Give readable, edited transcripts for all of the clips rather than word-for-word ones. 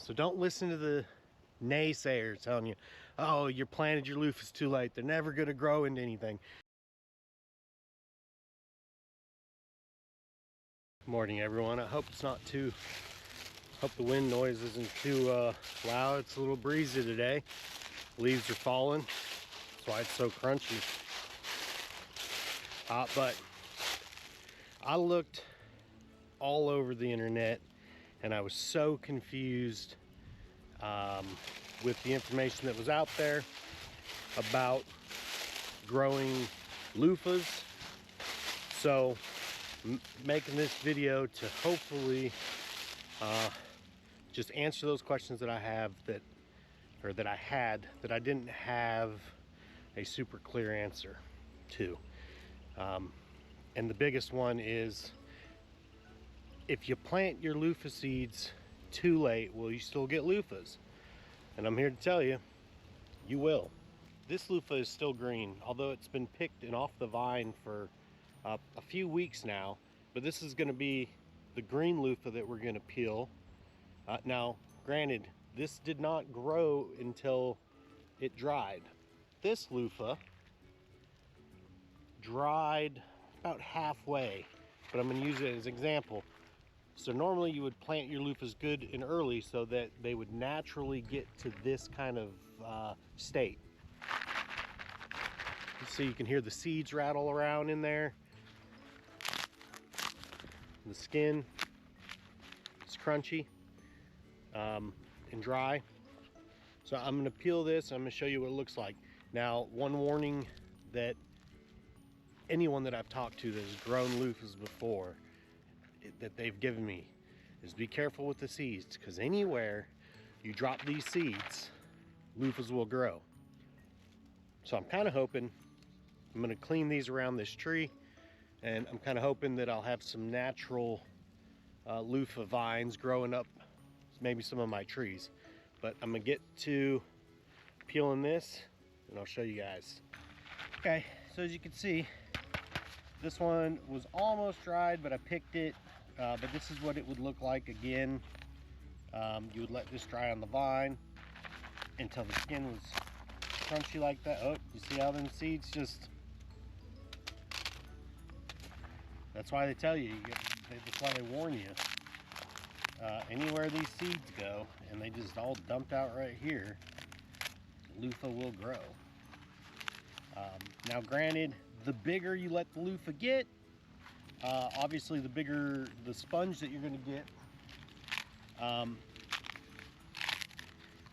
So don't listen to the naysayers telling you, oh, you planted your loofahs too late, they're never going to grow into anything. Morning everyone. I hope it's not too, hope the wind noise isn't too loud. It's a little breezy today. Leaves are falling, that's why it's so crunchy. But I looked all over the internet and I was so confused with the information that was out there about growing loofahs. So making this video to hopefully just answer those questions that I have that I had that I didn't have a super clear answer to. And the biggest one is, if you plant your loofah seeds too late, will you still get loofahs? And I'm here to tell you, you will. This loofah is still green, although it's been picked and off the vine for a few weeks now. But this is going to be the green loofah that we're going to peel. Now, granted, this did not grow until it dried. This loofah dried about halfway, but I'm going to use it as an example. So normally you would plant your loofahs good and early so that they would naturally get to this kind of state. So you can hear the seeds rattle around in there. The skin is crunchy and dry. So I'm going to peel this. I'm going to show you what it looks like. Now, one warning that anyone that I've talked to that has grown loofahs before, that they've given me, is be careful with the seeds, because anywhere you drop these seeds, loofahs will grow. So I'm kind of hoping, I'm going to clean these around this tree, and I'm kind of hoping that I'll have some natural loofah vines growing up maybe some of my trees. But I'm going to get to peeling this and I'll show you guys. Okay, so as you can see, this one was almost dried, but I picked it. But this is what it would look like again. You would let this dry on the vine until the skin was crunchy like that. Oh, you see how them seeds just... That's why they tell you, that's why they warn you. Anywhere these seeds go, and they just all dumped out right here, loofah will grow. Now granted, the bigger you let the loofah get, obviously the bigger the sponge that you're going to get. So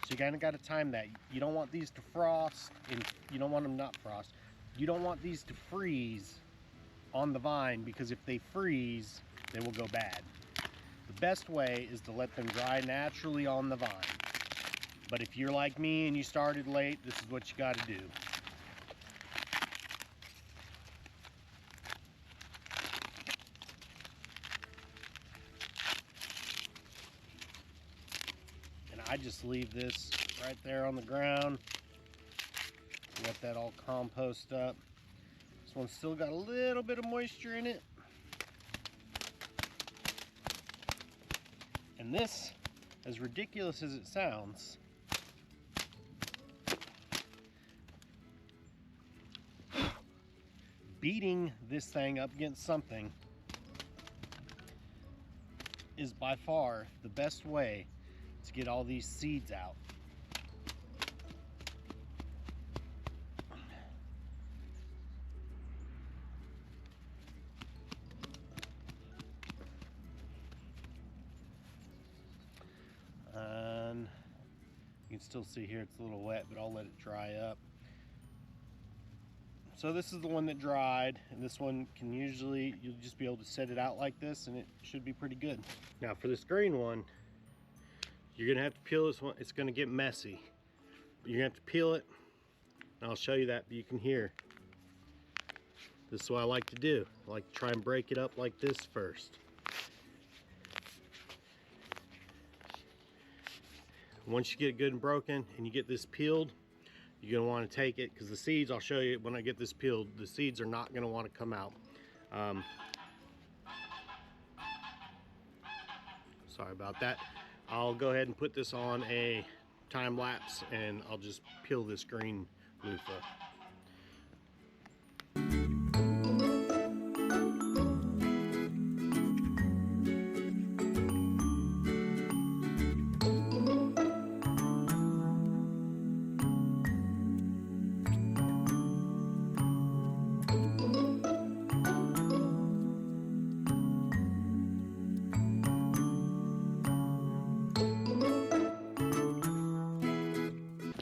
you kind of got to time that. You don't want these to frost, and you don't want them not frost. You don't want these to freeze on the vine, because if they freeze, they will go bad. The best way is to let them dry naturally on the vine. But if you're like me and you started late, this is what you got to do. And I just leave this right there on the ground. Let that all compost up. This one's still got a little bit of moisture in it. And this, as ridiculous as it sounds, beating this thing up against something is by far the best way to get all these seeds out. And you can still see here it's a little wet, but I'll let it dry up. So this is the one that dried, and this one can usually, you'll just be able to set it out like this and it should be pretty good. Now for this green one, you're gonna have to peel this one. It's gonna get messy. You're gonna have to peel it, and I'll show you that, but you can hear. This is what I like to do. I like to try and break it up like this first. Once you get it good and broken and you get this peeled, you're going to want to take it, because the seeds, I'll show you when I get this peeled, the seeds are not going to want to come out. Sorry about that. I'll go ahead and put this on a time lapse and I'll just peel this green loofah.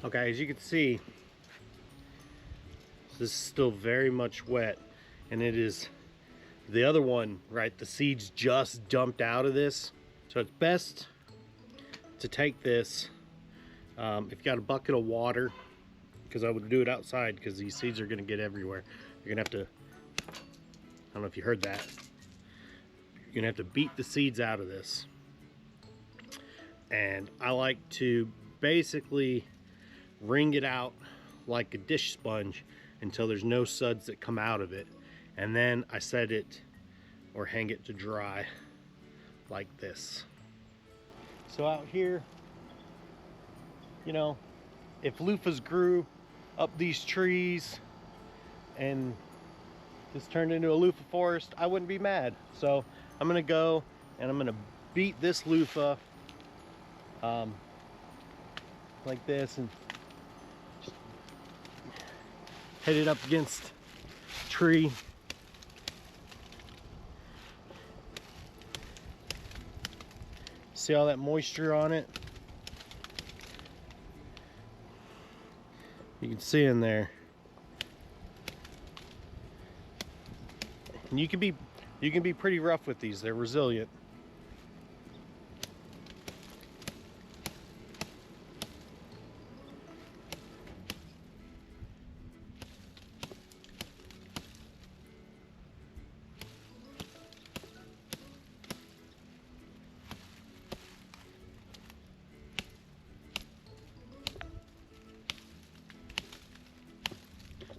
Okay, as you can see, this is still very much wet, and it is the other one, right? The seeds just dumped out of this. So it's best to take this, if you got a bucket of water, because I would do it outside because these seeds are going to get everywhere. You're going to have to, I don't know if you heard that, you're going to have to beat the seeds out of this. And I like to basically wring it out like a dish sponge until there's no suds that come out of it, and then I set it or hang it to dry like this. So out here, you know, if loofahs grew up these trees and this turned into a loofah forest, I wouldn't be mad. So I'm gonna go and I'm gonna beat this loofah like this and hit it up against a tree. See all that moisture on it? You can see in there. And you can be pretty rough with these. They're resilient.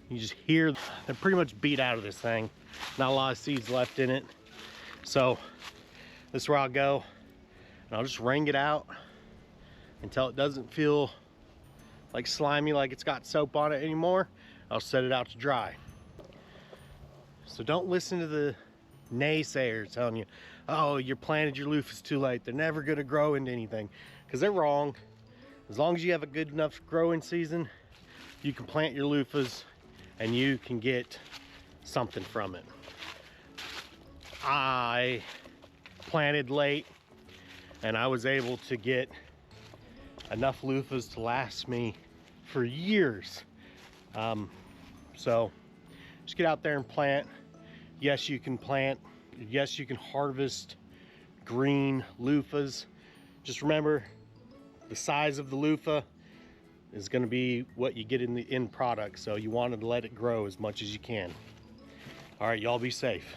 You just hear they're pretty much beat out of this thing. Not a lot of seeds left in it. So this is where I'll go and I'll just wring it out until it doesn't feel like slimy, like it's got soap on it anymore. I'll set it out to dry. So don't listen to the naysayers telling you, oh, you planted your loofahs too late, they're never gonna grow into anything, because they're wrong. As long as you have a good enough growing season, you can plant your loofahs and you can get something from it. I planted late and I was able to get enough loofahs to last me for years. So just get out there and plant. Yes, you can plant. Yes, you can harvest green loofahs. Just remember, the size of the loofah is going to be what you get in the end product, so you want to let it grow as much as you can. All right, y'all be safe.